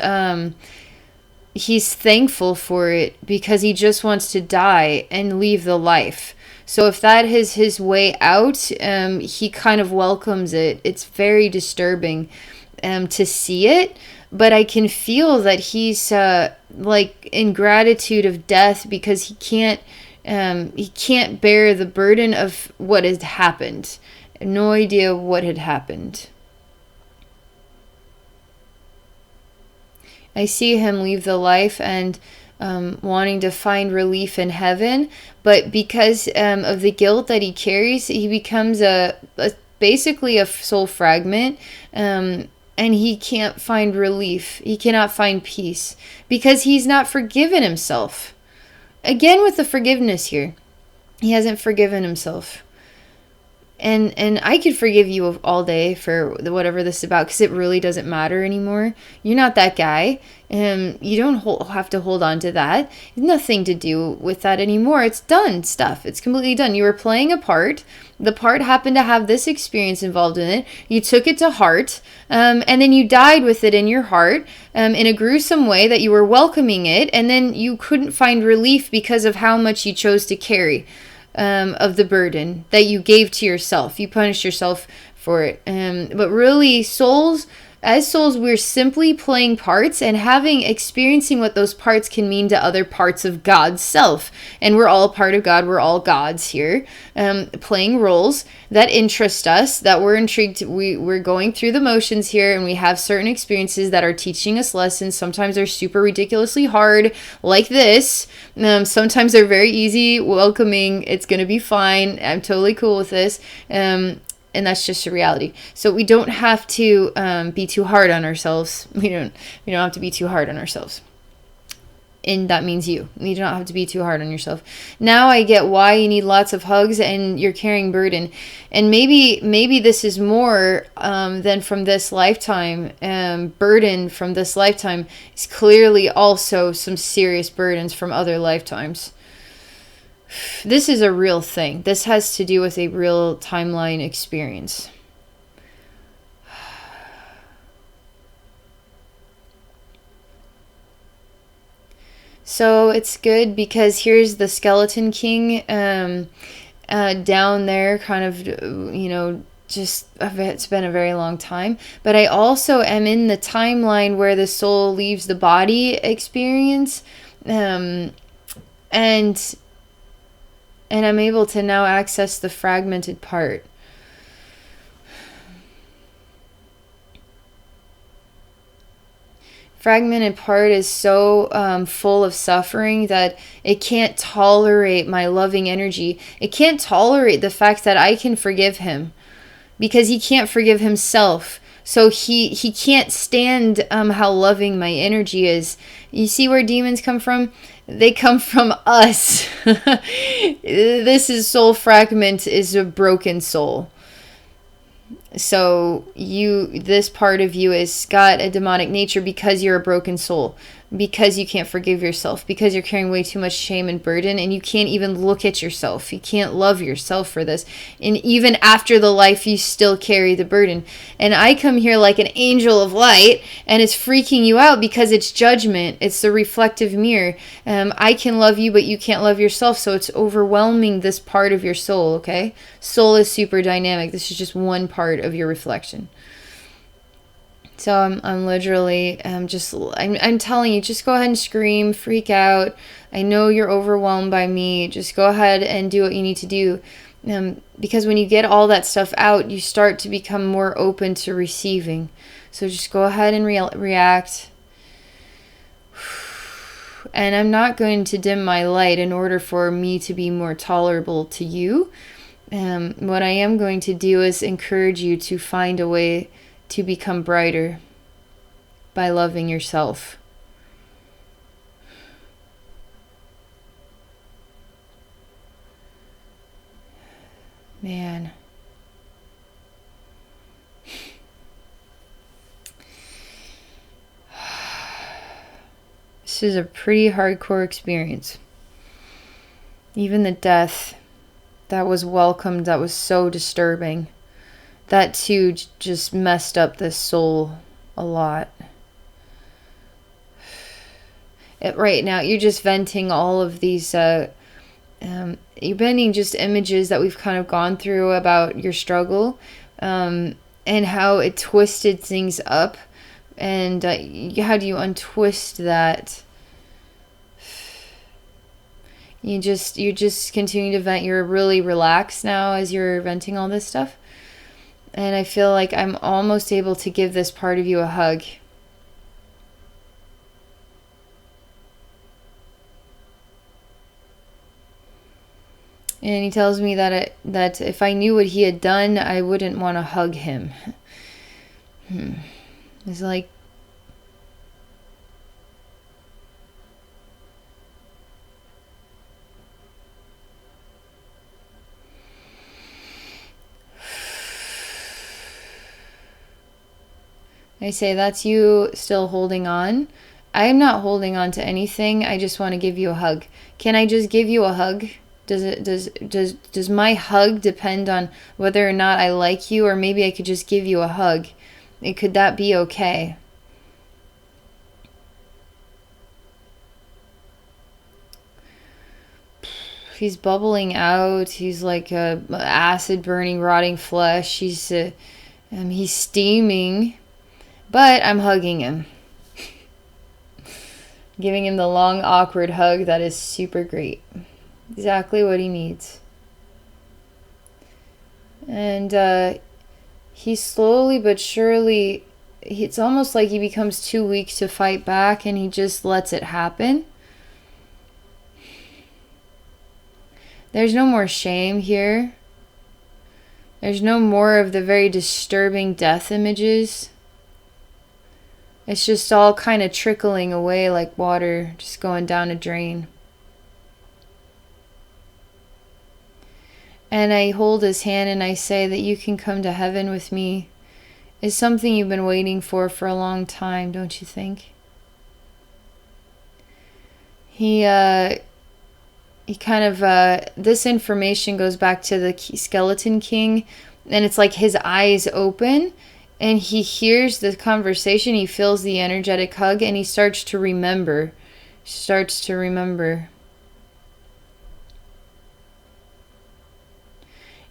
he's thankful for it because he just wants to die and leave the life. So if that is his way out, he kind of welcomes it. It's very disturbing to see it. But I can feel that he's like in gratitude of death because he can't bear the burden of what had happened. No idea what had happened. I see him leave the life and wanting to find relief in heaven, but because of the guilt that he carries, he becomes basically a soul fragment. And he can't find relief. He cannot find peace because he's not forgiven himself. Again, with the forgiveness here, he hasn't forgiven himself. And I could forgive you all day for whatever this is about because it really doesn't matter anymore. You're not that guy. You don't have to hold on to that. Nothing to do with that anymore. It's done stuff. It's completely done. You were playing a part. The part happened to have this experience involved in it. You took it to heart. And then you died with it in your heart in a gruesome way that you were welcoming it. And then you couldn't find relief because of how much you chose to carry. Of the burden that you gave to yourself. You punished yourself for it. But really, as souls, we're simply playing parts and experiencing what those parts can mean to other parts of God's self. And we're all part of God. We're all gods here, playing roles that interest us, that we're intrigued. We're going through the motions here, and we have certain experiences that are teaching us lessons. Sometimes they're super ridiculously hard, like this. Sometimes they're very easy, welcoming. It's going to be fine. I'm totally cool with this. And that's just a reality. So we don't have to be too hard on ourselves. We don't have to be too hard on ourselves. and that means you. You do not have to be too hard on yourself. Now I get why you need lots of hugs and you're carrying burden. And maybe this is more than from this lifetime. Burden from this lifetime is clearly also some serious burdens from other lifetimes. This is a real thing. This has to do with a real timeline experience. So it's good because here's the Skeleton King down there, kind of, just, it's been a very long time. But I also am in the timeline where the soul leaves the body experience. And I'm able to now access the fragmented part. Fragmented part is so full of suffering that it can't tolerate my loving energy. It can't tolerate the fact that I can forgive him because he can't forgive himself. So he can't stand how loving my energy is. You see where demons come from? They come from us. This is soul fragment is a broken soul. So this part of you has got a demonic nature because you're a broken soul, because you can't forgive yourself, because you're carrying way too much shame and burden, and you can't even look at yourself. You can't love yourself for this. And even after the life, you still carry the burden. And I come here like an angel of light, and it's freaking you out because it's judgment. It's the reflective mirror. I can love you, but you can't love yourself. So it's overwhelming this part of your soul, okay? Soul is super dynamic. This is just one part of your reflection. So I'm literally I'm telling you, just go ahead and scream, freak out. I know you're overwhelmed by me. Just go ahead and do what you need to do. Because when you get all that stuff out, you start to become more open to receiving. So just go ahead and react. And I'm not going to dim my light in order for me to be more tolerable to you. What I am going to do is encourage you to find a way to become brighter by loving yourself. Man. This is a pretty hardcore experience. Even the death that was welcomed, that was so disturbing. That too just messed up this soul a lot. Right now, you're just venting all of these, you're venting just images that we've kind of gone through about your struggle, and how it twisted things up, and how do you untwist that? You're just continuing to vent. You're really relaxed now as you're venting all this stuff. And I feel like I'm almost able to give this part of you a hug. And he tells me that if I knew what he had done, I wouldn't want to hug him. It's like, I say, that's you still holding on. I am not holding on to anything. I just want to give you a hug. Can I just give you a hug? Does my hug depend on whether or not I like you, or maybe I could just give you a hug? Could that be okay? He's bubbling out. He's like acid burning, rotting flesh. He's steaming. But I'm hugging him. Giving him the long, awkward hug that is super great. Exactly what he needs. And he slowly but surely, it's almost like he becomes too weak to fight back, and he just lets it happen. There's no more shame here. There's no more of the very disturbing death images. It's just all kind of trickling away like water, just going down a drain. And I hold his hand and I say that you can come to heaven with me. It's something you've been waiting for a long time, don't you think? He kind of, this information goes back to the Skeleton King, and it's like his eyes open, and he hears the conversation, he feels the energetic hug, and he starts to remember.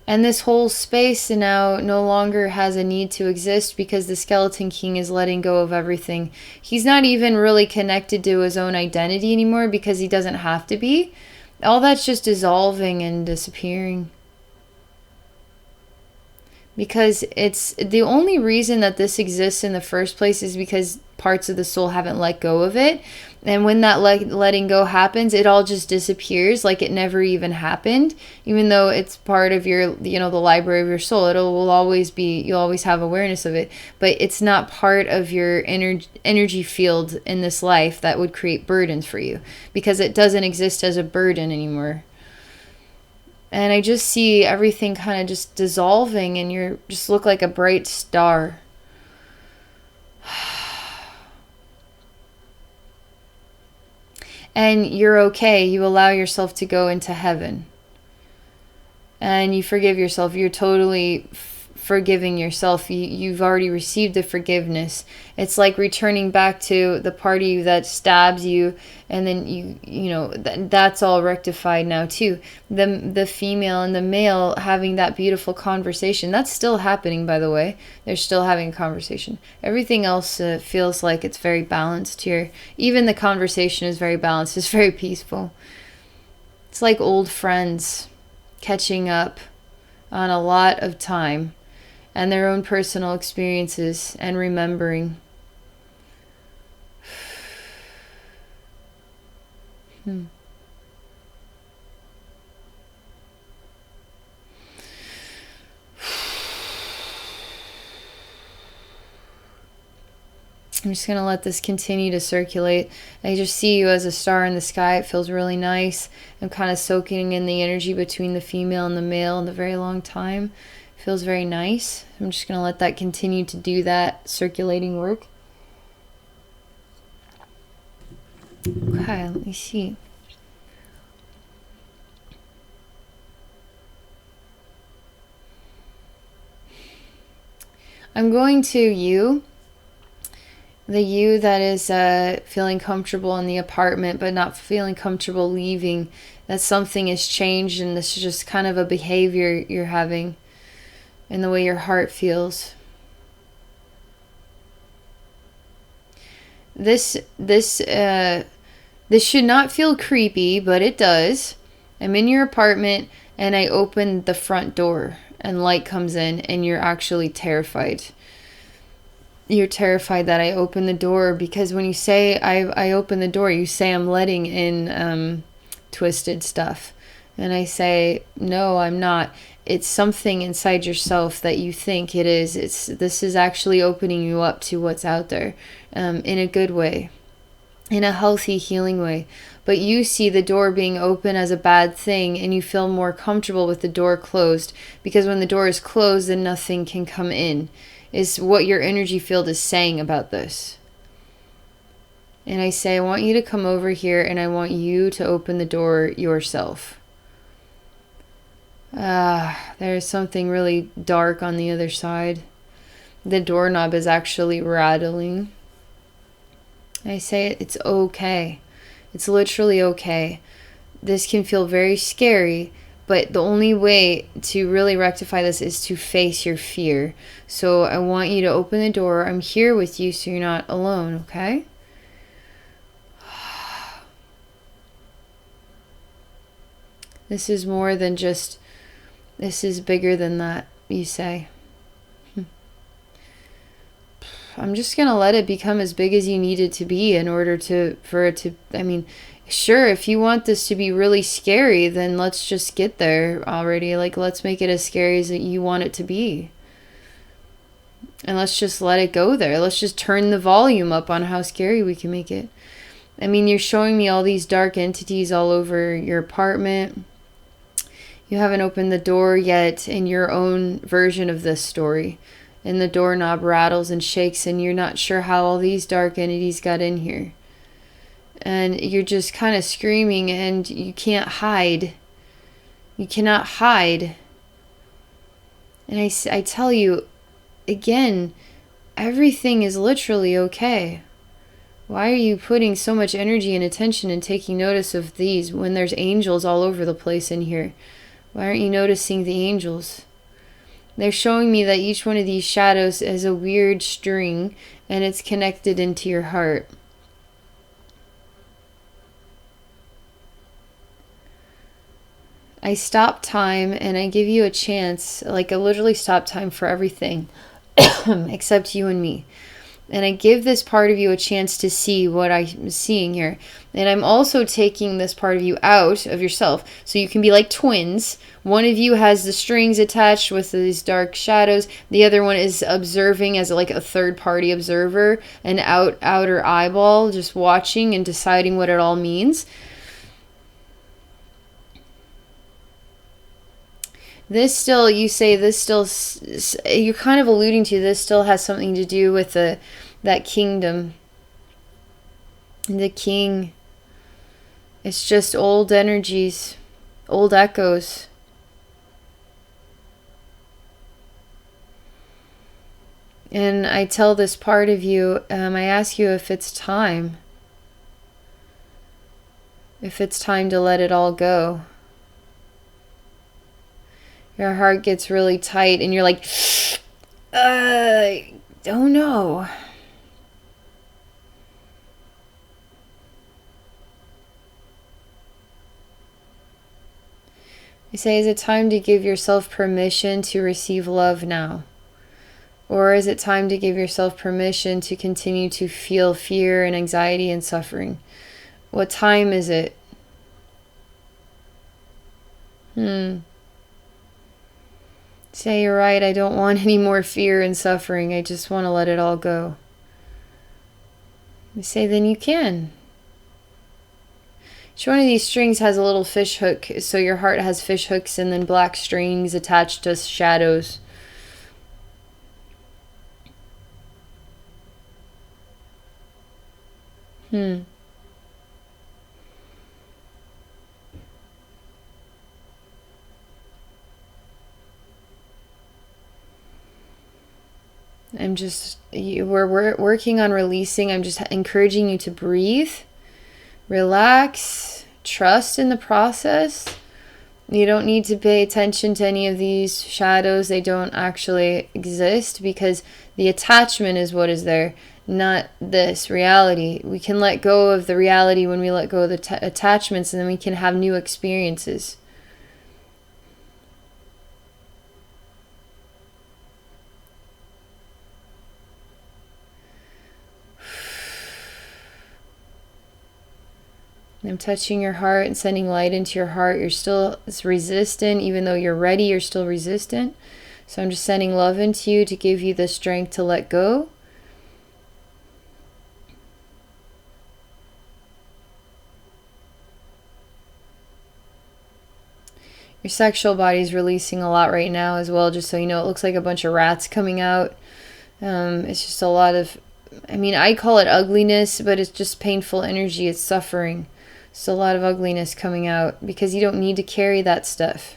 And this whole space now no longer has a need to exist because the Skeleton King is letting go of everything. He's not even really connected to his own identity anymore because he doesn't have to be. All that's just dissolving and disappearing. Because it's the only reason that this exists in the first place is because parts of the soul haven't let go of it. And when that letting go happens, it all just disappears like it never even happened. Even though it's part of your, the library of your soul, will always be, you'll always have awareness of it. But it's not part of your energy field in this life that would create burdens for you. Because it doesn't exist as a burden anymore. And I just see everything kind of just dissolving, and you just look like a bright star. And you're okay. You allow yourself to go into heaven. And you forgive yourself. You're totally forgiving yourself. You've already received the forgiveness. It's like returning back to the party that stabs you, and then that's all rectified now too. The female and the male having that beautiful conversation, that's still happening, by the way. They're still having a conversation. Everything else feels like it's very balanced here. Even the conversation is very balanced. It's very peaceful. It's like old friends catching up on a lot of time and their own personal experiences and remembering. I'm just going to let this continue to circulate. I just see you as a star in the sky. It feels really nice. I'm kind of soaking in the energy between the female and the male in a very long time. It feels very nice. I'm just going to let that continue to do that circulating work. Okay, let me see. I'm going to you. The you that is feeling comfortable in the apartment but not feeling comfortable leaving, that something has changed, and this is just kind of a behavior you're having in the way your heart feels. This should not feel creepy, but it does. I'm in your apartment and I open the front door and light comes in and you're actually terrified. You're terrified that I open the door, because when you say I open the door, you say I'm letting in twisted stuff. And I say, no, I'm not. It's something inside yourself that you think it is. This is actually opening you up to what's out there in a good way, in a healthy, healing way. But you see the door being open as a bad thing, and you feel more comfortable with the door closed, because when the door is closed, then nothing can come in. Is what your energy field is saying about this. And I say, I want you to come over here and I want you to open the door yourself. There's something really dark on the other side. The doorknob is actually rattling. I say, it's okay. It's literally okay. This can feel very scary, but the only way to really rectify this is to face your fear. So I want you to open the door. I'm here with you so you're not alone, okay? This is more than just, this is bigger than that, you say. I'm just going to let it become as big as you need it to be in order for it to, sure, if you want this to be really scary, then let's just get there already. Like, let's make it as scary as you want it to be. And let's just let it go there. Let's just turn the volume up on how scary we can make it. I mean, you're showing me all these dark entities all over your apartment. You haven't opened the door yet in your own version of this story. And the doorknob rattles and shakes, and you're not sure how all these dark entities got in here. And you're just kind of screaming, and you can't hide. You cannot hide. And I tell you, again, everything is literally okay. Why are you putting so much energy and attention and taking notice of these when there's angels all over the place in here? Why aren't you noticing the angels? They're showing me that each one of these shadows is a weird string, and it's connected into your heart. I stop time and I give you a chance, like I literally stop time for everything except you and me. And I give this part of you a chance to see what I'm seeing here. And I'm also taking this part of you out of yourself. So you can be like twins. One of you has the strings attached with these dark shadows. The other one is observing as like a third party observer. An outer eyeball, just watching and deciding what it all means. This still, you say this still, you're kind of alluding to this still has something to do with that kingdom. The king. It's just old energies, old echoes. And I tell this part of you, I ask you if it's time. If it's time to let it all go. Your heart gets really tight and you're like, I don't know. I say, is it time to give yourself permission to receive love now? Or is it time to give yourself permission to continue to feel fear and anxiety and suffering? What time is it? Say, you're right, I don't want any more fear and suffering. I just want to let it all go. You say, then you can. Each one of these strings has a little fish hook, so your heart has fish hooks and then black strings attached to shadows. We're working on releasing. I'm just encouraging you to breathe, relax, trust in the process. You don't need to pay attention to any of these shadows. They don't actually exist because the attachment is what is there, not this reality. We can let go of the reality when we let go of the attachments, and then we can have new experiences. I'm touching your heart and sending light into your heart. You're still resistant. Even though you're ready, you're still resistant. So I'm just sending love into you to give you the strength to let go. Your sexual body is releasing a lot right now as well, just so you know. It looks like a bunch of rats coming out. It's just a lot of, I call it ugliness, but it's just painful energy. It's suffering. It's a lot of ugliness coming out because you don't need to carry that stuff.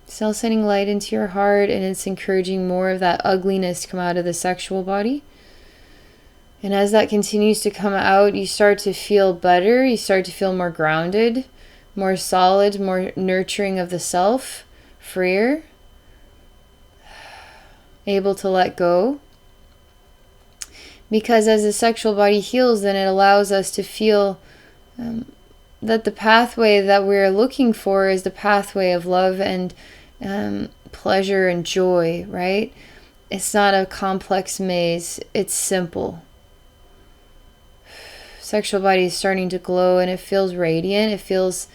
Still sending light into your heart, and it's encouraging more of that ugliness to come out of the sexual body. And as that continues to come out, you start to feel better. You start to feel more grounded, more solid, more nurturing of the self, freer, able to let go. Because as the sexual body heals, then it allows us to feel that the pathway that we're looking for is the pathway of love and pleasure and joy, right? It's not a complex maze. It's simple. Sexual body is starting to glow, and it feels radiant. It feels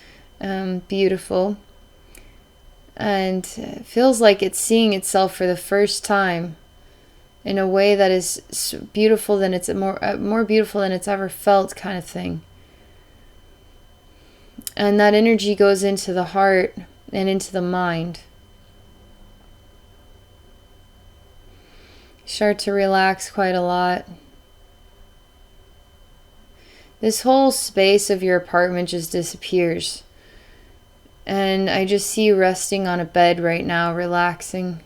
beautiful. and it feels like it's seeing itself for the first time in a way that is beautiful than it's more beautiful than it's ever felt, kind of thing. And that energy goes into the heart and into the mind. Start to relax quite a lot. This whole space of your apartment just disappears. And I just see you resting on a bed right now, relaxing.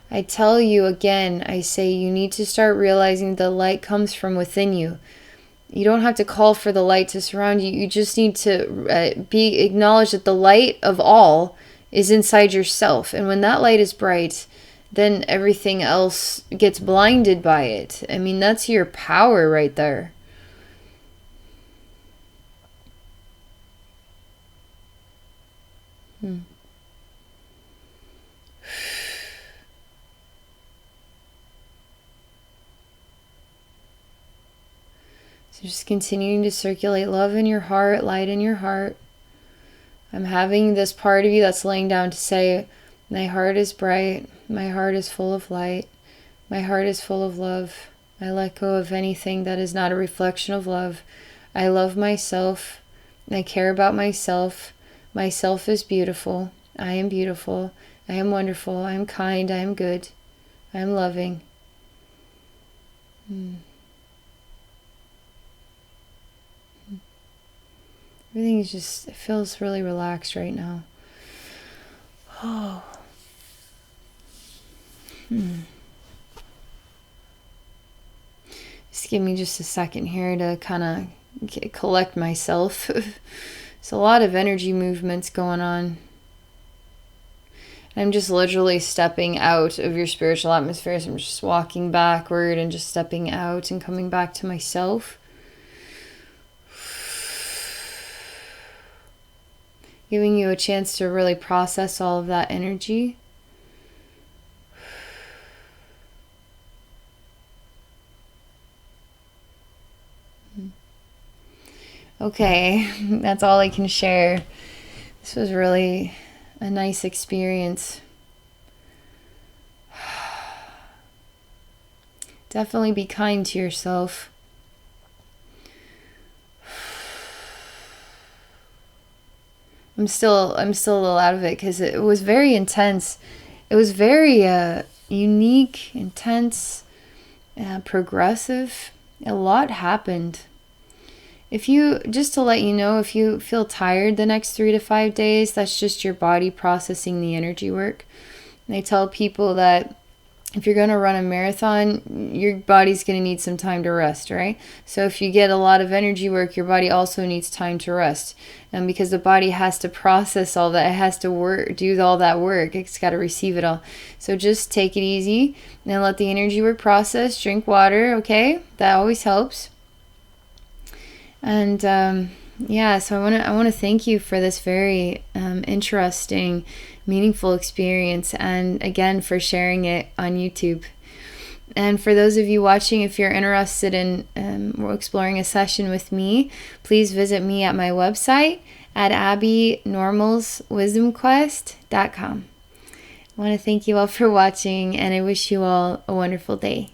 I tell you again, I say you need to start realizing the light comes from within you. You don't have to call for the light to surround you. You just need to acknowledge that the light of all is inside yourself. And when that light is bright, then everything else gets blinded by it. I mean, that's your power right there. So just continuing to circulate love in your heart, light in your heart. I'm having this part of you that's laying down to say, my heart is bright, my heart is full of light, my heart is full of love. I let go of anything that is not a reflection of love. I love myself. I care about myself. Myself is beautiful. I am beautiful. I am wonderful. I am kind. I am good. I am loving. Everything is just, it feels really relaxed right now. Oh. Just give me just a second here to kind of collect myself. There's a lot of energy movements going on. I'm just literally stepping out of your spiritual atmosphere. So I'm just walking backward and just stepping out and coming back to myself. Giving you a chance to really process all of that energy. Okay, that's all I can share. This was really a nice experience. Definitely be kind to yourself. I'm still a little out of it because it was very intense. It was very unique, intense, progressive. A lot happened. Just to let you know, if you feel tired the next 3 to 5 days, that's just your body processing the energy work. And I tell people that if you're going to run a marathon, your body's going to need some time to rest, right? So if you get a lot of energy work, your body also needs time to rest. And because the body has to process all that, it has to do all that work. It's got to receive it all. So just take it easy and let the energy work process. Drink water, okay? That always helps. And so I want to thank you for this very interesting, meaningful experience, and again for sharing it on YouTube. And for those of you watching, if you're interested in exploring a session with me, please visit me at my website at abbeynormalswisdomquest.com. I want to thank you all for watching, and I wish you all a wonderful day.